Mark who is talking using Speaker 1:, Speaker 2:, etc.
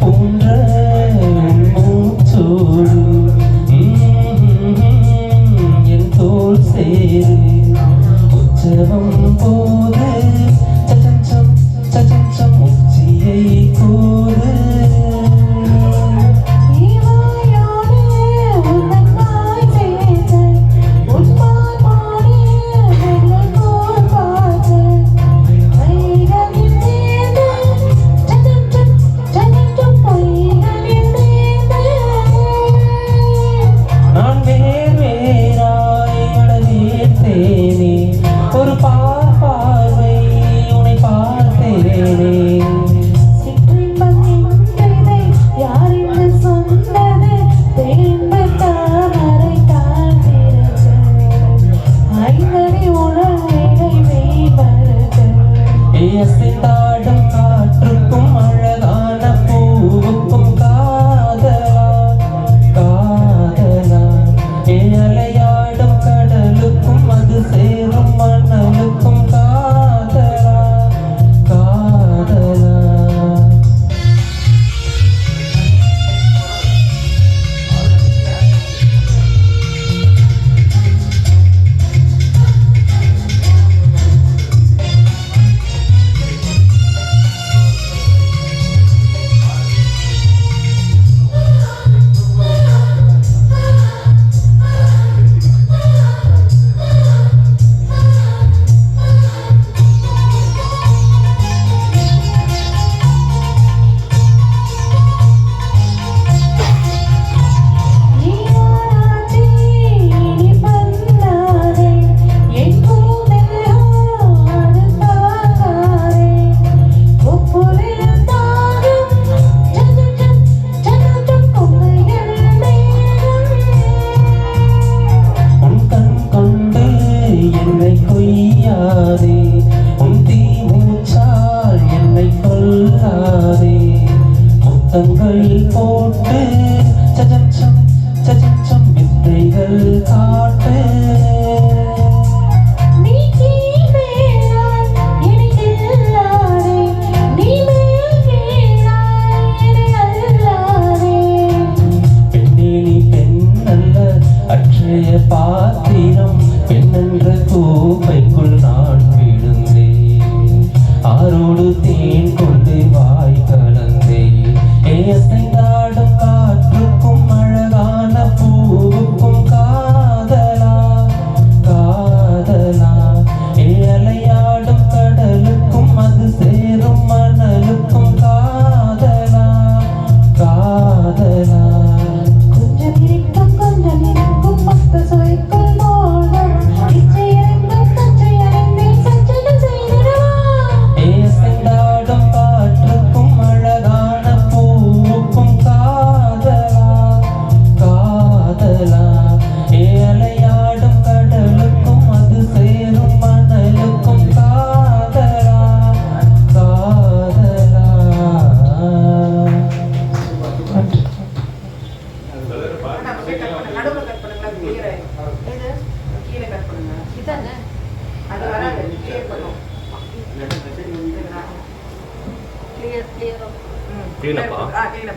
Speaker 1: போன்ற மூச்சோடு என் தோல் சேரு உற்சவம் போது சச்சம் சச்சம் உச்சியை கூறு அசைந்தாடும் காற்றுக்கும் அழகான பூவுக்கும் காதலா காதலா அலையாடும் கடலுக்கும் அது சேரும் மணலுக்கும் காதலா காதலா கொய்யாதே உன் தீ மூச்சால் என்னை கொல்லாதே முத்தங்கள் போட்டு சச்சம் வித்தைகள் காட்டு பாத்திரம் பெண்ணென்ற கோப்பைக்குள் நான் விழுந்தேன் ஆரோடு தேன் கொண்டு வாய் கலந்தேன் அசைந்தாடும் காற்றுக்கும் அழகான பூவுக்கும் காதலா காதலா அலையாடும் கடலுக்கும் அது சேரும் மணலுக்கும் காதலா காதலா
Speaker 2: clean up